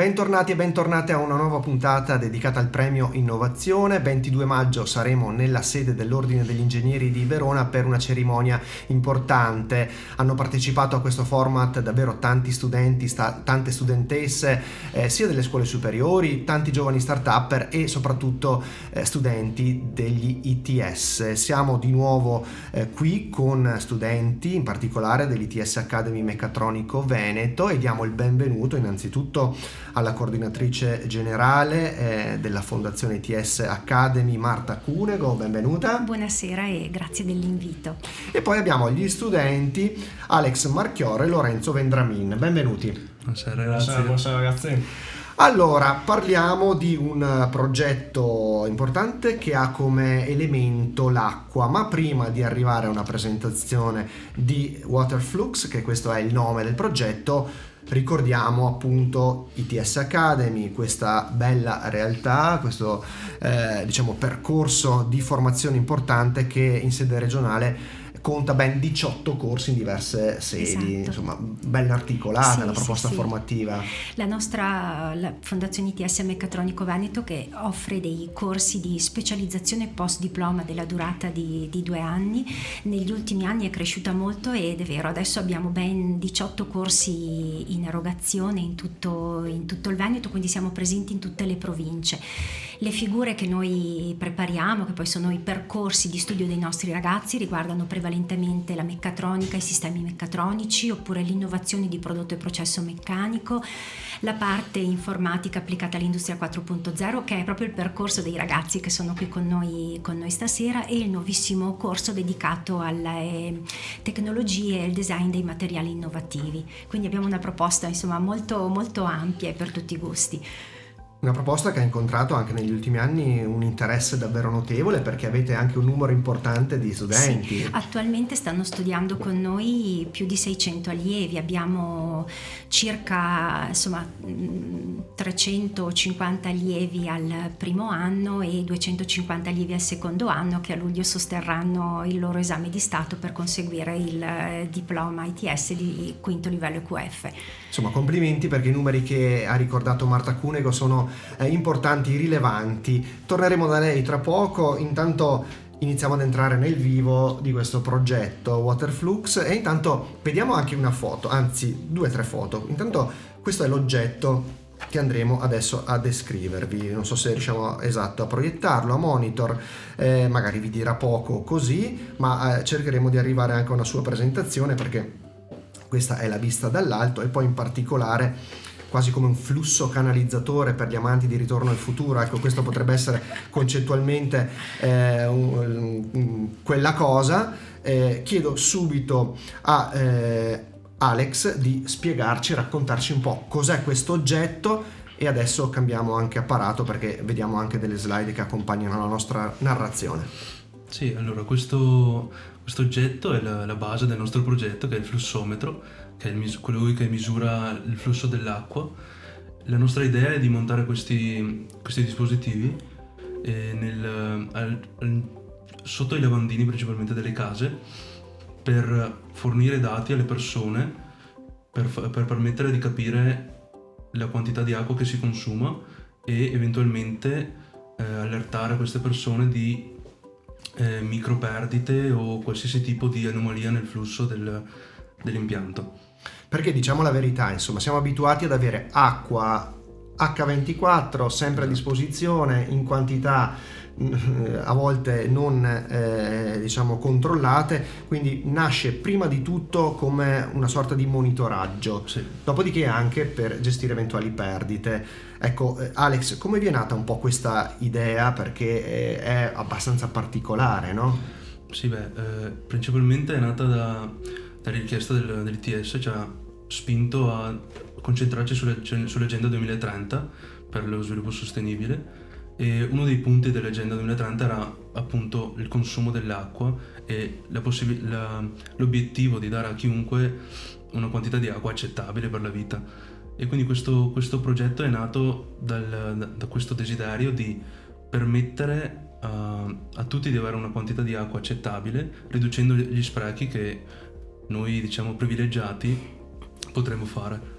Bentornati e bentornate a una nuova puntata dedicata al premio Innovazione. 22 maggio saremo nella sede dell'Ordine degli Ingegneri di Verona per una cerimonia importante. Hanno partecipato a questo format davvero tanti studenti, tante studentesse, sia delle scuole superiori, tanti giovani start-upper e soprattutto studenti degli ITS. Siamo di nuovo qui con studenti, in particolare dell'ITS Academy Meccatronico Veneto, e diamo il benvenuto innanzitutto alla coordinatrice generale della Fondazione ITS Academy, Marta Cunego. Benvenuta. Buonasera e grazie dell'invito. E poi abbiamo gli studenti Alex Marchioro e Lorenzo Vendramin. Benvenuti. Buonasera, grazie. Buonasera ragazzi. Allora, parliamo di un progetto importante che ha come elemento l'acqua, ma prima di arrivare a una presentazione di Waterflux, che questo è il nome del progetto, ricordiamo appunto ITS Academy, questa bella realtà, questo percorso di formazione importante che in sede regionale conta ben 18 corsi in diverse sedi. Esatto. Insomma, ben articolata la proposta formativa. La Fondazione ITS Meccatronico Veneto, che offre dei corsi di specializzazione post diploma della durata di 2 anni, negli ultimi anni è cresciuta molto ed è vero, adesso abbiamo ben 18 corsi in erogazione in tutto il Veneto, quindi siamo presenti in tutte le province. Le figure che noi prepariamo, che poi sono i percorsi di studio dei nostri ragazzi, riguardano prevalentemente la meccatronica, i sistemi meccatronici, oppure l'innovazione di prodotto e processo meccanico, la parte informatica applicata all'industria 4.0, che è proprio il percorso dei ragazzi che sono qui con noi stasera, e il nuovissimo corso dedicato alle tecnologie e il design dei materiali innovativi. Quindi abbiamo una proposta molto, molto ampia e per tutti i gusti. Una proposta che ha incontrato anche negli ultimi anni un interesse davvero notevole, perché avete anche un numero importante di studenti. Sì, attualmente stanno studiando con noi più di 600 allievi, abbiamo circa 350 allievi al primo anno e 250 allievi al secondo anno, che a luglio sosterranno il loro esame di Stato per conseguire il diploma ITS di quinto livello EQF. Insomma, complimenti, perché i numeri che ha ricordato Marta Cunego sono importanti, rilevanti. Torneremo da lei tra poco. Intanto iniziamo ad entrare nel vivo di questo progetto Waterflux, e intanto vediamo anche una foto, anzi 2 o 3 foto. Intanto questo è l'oggetto che andremo adesso a descrivervi. Non so se riusciamo a proiettarlo a monitor, magari vi dirà poco così, ma cercheremo di arrivare anche a una sua presentazione, perché questa è la vista dall'alto, e poi in particolare quasi come un flusso canalizzatore per gli amanti di Ritorno al futuro. Ecco, questo potrebbe essere concettualmente quella cosa. Chiedo subito a Alex di spiegarci, raccontarci un po' cos'è questo oggetto, e adesso cambiamo anche apparato perché vediamo anche delle slide che accompagnano la nostra narrazione. Sì, allora questo oggetto è la base del nostro progetto, che è il flussometro, che è quello che misura il flusso dell'acqua. La nostra idea è di montare questi dispositivi sotto i lavandini principalmente delle case, per fornire dati alle persone, per permettere di capire la quantità di acqua che si consuma e eventualmente allertare queste persone di micro perdite o qualsiasi tipo di anomalia nel flusso dell'impianto. Perché, diciamo la verità, insomma, siamo abituati ad avere acqua H24 sempre a disposizione in quantità a volte non controllate, quindi nasce prima di tutto come una sorta di monitoraggio, sì. Dopodiché anche per gestire eventuali perdite. Ecco, Alex, come vi è nata un po' questa idea, perché è abbastanza particolare, no? Sì, principalmente è nata da richiesta dell'ITS, ci ha spinto a concentrarci sull'agenda 2030 per lo sviluppo sostenibile, e uno dei punti dell'agenda 2030 era appunto il consumo dell'acqua e l'obiettivo di dare a chiunque una quantità di acqua accettabile per la vita. E quindi questo progetto è nato da questo desiderio di permettere a tutti di avere una quantità di acqua accettabile, riducendo gli sprechi che noi, privilegiati, potremmo fare.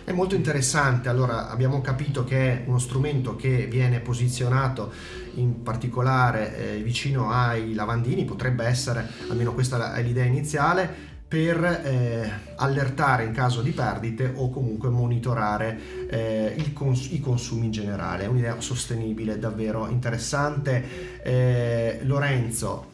È molto interessante. Allora, abbiamo capito che è uno strumento che viene posizionato in particolare vicino ai lavandini, potrebbe essere, almeno questa è l'idea iniziale, per allertare in caso di perdite o comunque monitorare i consumi in generale. È un'idea sostenibile, davvero interessante. Lorenzo,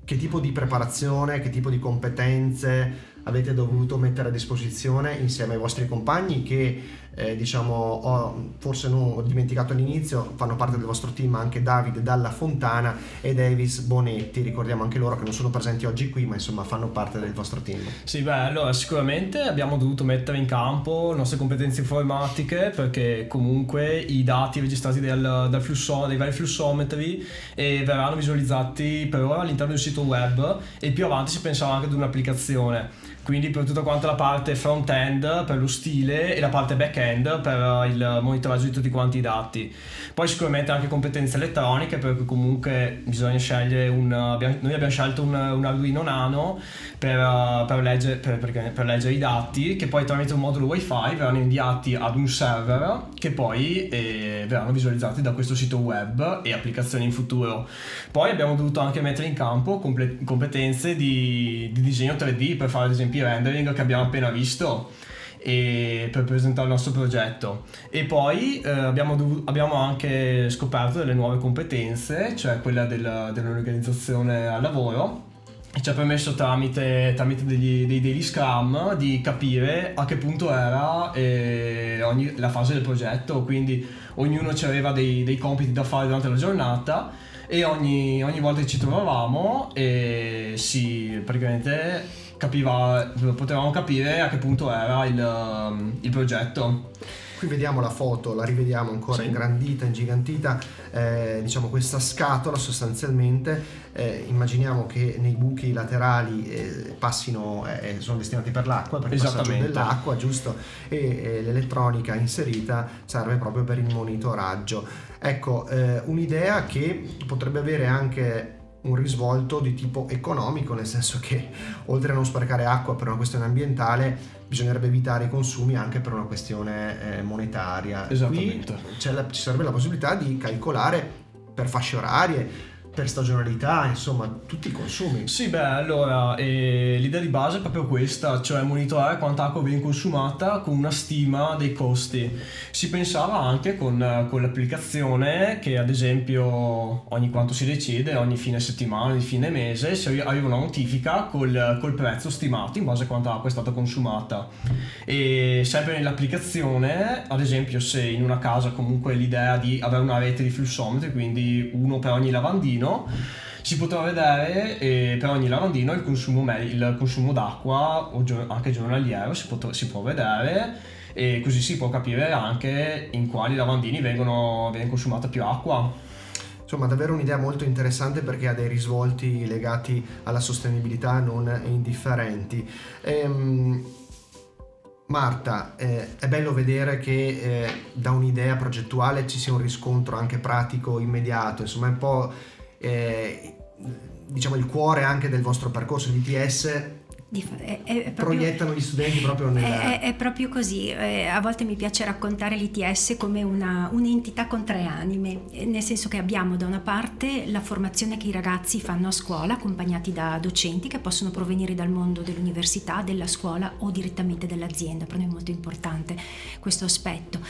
che tipo di preparazione, che tipo di competenze avete dovuto mettere a disposizione insieme ai vostri compagni che forse non ho dimenticato all'inizio, fanno parte del vostro team anche Davide Dalla Fontana e Davis Bonetti, ricordiamo anche loro che non sono presenti oggi qui ma insomma fanno parte del vostro team. Sì, allora sicuramente abbiamo dovuto mettere in campo le nostre competenze informatiche, perché comunque i dati registrati dai vari flussometri verranno visualizzati per ora all'interno del sito web, e più avanti si pensava anche ad un'applicazione, quindi per tutta quanta la parte front-end per lo stile e la parte back-end per il monitoraggio di tutti quanti i dati. Poi sicuramente anche competenze elettroniche, perché comunque bisogna scegliere noi abbiamo scelto un Arduino Nano per leggere i dati, che poi tramite un modulo wifi verranno inviati ad un server che poi verranno visualizzati da questo sito web e applicazioni in futuro. Poi abbiamo dovuto anche mettere in campo competenze di disegno 3D per fare ad esempio i rendering che abbiamo appena visto e per presentare il nostro progetto. E poi abbiamo anche scoperto delle nuove competenze, cioè quella dell'organizzazione al lavoro, e ci ha permesso tramite dei daily scrum di capire a che punto era la fase del progetto, quindi ognuno aveva dei compiti da fare durante la giornata, e ogni volta che ci trovavamo praticamente potevamo capire a che punto era il progetto. Qui vediamo la foto, la rivediamo ancora, sì, ingrandita, ingigantita, questa scatola sostanzialmente, immaginiamo che nei buchi laterali passino, sono destinati per l'acqua, per il passaggio dell'acqua, giusto? E l'elettronica inserita serve proprio per il monitoraggio. Ecco, un'idea che potrebbe avere anche un risvolto di tipo economico, nel senso che oltre a non sprecare acqua per una questione ambientale, bisognerebbe evitare i consumi anche per una questione monetaria. Esattamente. Qui ci sarebbe la possibilità di calcolare per fasce orarie, per stagionalità, insomma tutti i consumi. Sì, allora l'idea di base è proprio questa, cioè monitorare quanta acqua viene consumata con una stima dei costi. Si pensava anche con l'applicazione che ad esempio ogni quanto si decide, ogni fine settimana, ogni fine mese, si arriva una notifica col prezzo stimato in base a quanta acqua è stata consumata. E sempre nell'applicazione, ad esempio, se in una casa comunque l'idea di avere una rete di flussometri, quindi uno per ogni lavandino, si potrà vedere per ogni lavandino il consumo d'acqua o anche giornaliero si può vedere, e così si può capire anche in quali lavandini viene consumata più acqua. Insomma, davvero un'idea molto interessante, perché ha dei risvolti legati alla sostenibilità non indifferenti. Marta, è bello vedere che da un'idea progettuale ci sia un riscontro anche pratico immediato, insomma è un po' il cuore anche del vostro percorso di ITS. Proiettano gli studenti proprio è proprio così. A volte mi piace raccontare l'ITS come un'entità con tre anime, nel senso che abbiamo da una parte la formazione che i ragazzi fanno a scuola, accompagnati da docenti che possono provenire dal mondo dell'università, della scuola o direttamente dall'azienda. Per noi è molto importante questo aspetto.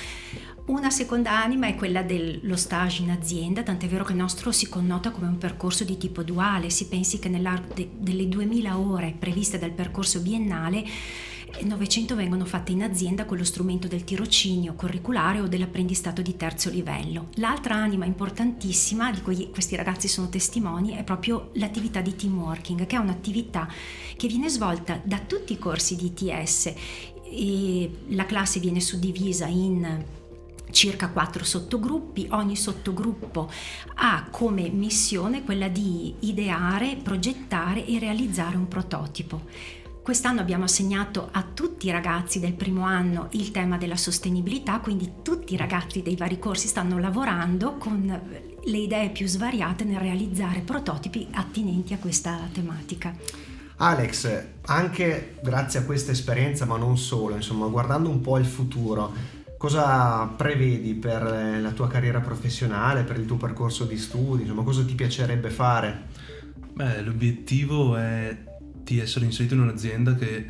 Una seconda anima è quella dello stage in azienda, tant'è vero che il nostro si connota come un percorso di tipo duale. Si pensi che nell'arco delle 2000 ore previste dal percorso biennale, 900 vengono fatte in azienda con lo strumento del tirocinio curriculare o dell'apprendistato di terzo livello. L'altra anima importantissima, di cui questi ragazzi sono testimoni, è proprio l'attività di team working, che è un'attività che viene svolta da tutti i corsi di ITS. E la classe viene suddivisa in circa 4 sottogruppi. Ogni sottogruppo ha come missione quella di ideare, progettare e realizzare un prototipo. Quest'anno abbiamo assegnato a tutti i ragazzi del primo anno il tema della sostenibilità, quindi tutti i ragazzi dei vari corsi stanno lavorando con le idee più svariate nel realizzare prototipi attinenti a questa tematica. Alex, anche grazie a questa esperienza, ma non solo, insomma, guardando un po' il futuro, cosa prevedi per la tua carriera professionale, per il tuo percorso di studi, insomma, cosa ti piacerebbe fare? Beh, l'obiettivo è di essere inserito in un'azienda che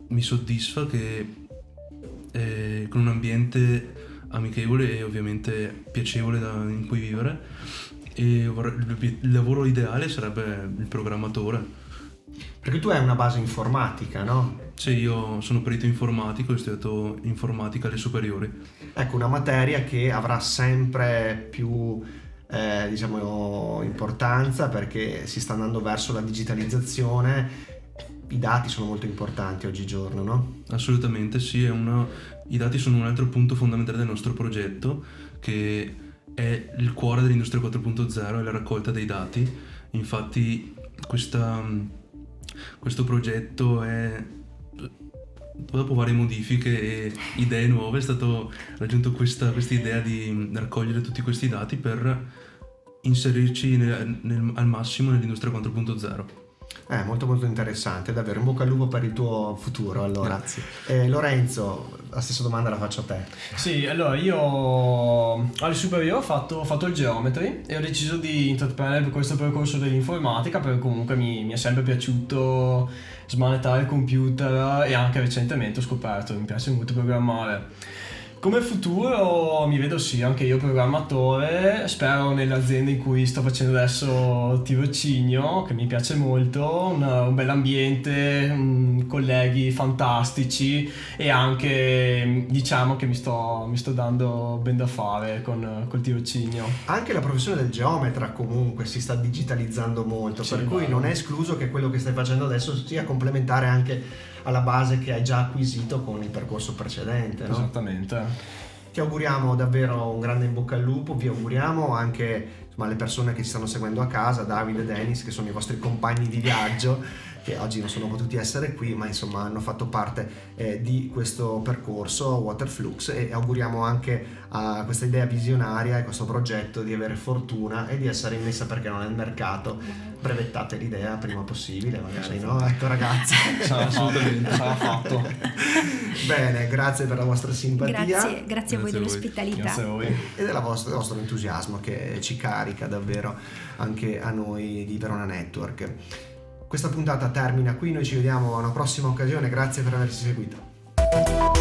mi soddisfa, con un ambiente amichevole e ovviamente piacevole in cui vivere, e il lavoro ideale sarebbe il programmatore. Perché tu hai una base informatica, no? Sì, io sono perito informatico e ho studiato informatica alle superiori. Ecco, una materia che avrà sempre più diciamo importanza, perché si sta andando verso la digitalizzazione. I dati sono molto importanti oggigiorno, no? Assolutamente sì, i dati sono un altro punto fondamentale del nostro progetto, che è il cuore dell'industria 4.0, è la raccolta dei dati. Infatti questo progetto dopo varie modifiche e idee nuove, è stato raggiunto questa idea di raccogliere tutti questi dati per inserirci al massimo nell'industria 4.0. Molto molto interessante, davvero. In bocca al lupo per il tuo futuro, allora. Grazie. Lorenzo, la stessa domanda la faccio a te. Sì, allora io alle superiori ho fatto il geometry e ho deciso di intraprendere questo percorso dell'informatica, perché comunque mi è sempre piaciuto smanettare il computer, e anche recentemente ho scoperto che mi piace molto programmare. Come futuro mi vedo sì, anche io programmatore, spero nell'azienda in cui sto facendo adesso tirocinio, che mi piace molto, un bell'ambiente, colleghi fantastici, e anche diciamo che mi sto dando ben da fare col tirocinio. Anche la professione del geometra comunque si sta digitalizzando molto, Sì, per cui vero. non è escluso che quello che stai facendo adesso sia complementare anche alla base che hai già acquisito con il percorso precedente, no? Esattamente. Ti auguriamo davvero un grande in bocca al lupo, vi auguriamo anche, insomma, alle persone che ci stanno seguendo a casa, Davide e Dennis, che sono i vostri compagni di viaggio, che oggi non sono potuti essere qui, ma insomma hanno fatto parte di questo percorso Waterflux, e auguriamo anche a questa idea visionaria e questo progetto di avere fortuna e di essere immessa, perché non nel mercato. Brevettate l'idea prima possibile, magari, no? Ecco ragazzi. Assolutamente, sarà fatto. Bene, grazie per la vostra simpatia. Grazie a voi Grazie a voi. dell'ospitalità. Grazie a voi. E del vostro entusiasmo, che ci carica davvero anche a noi di Verona Network. Questa puntata termina qui, noi ci vediamo a una prossima occasione, grazie per averci seguito.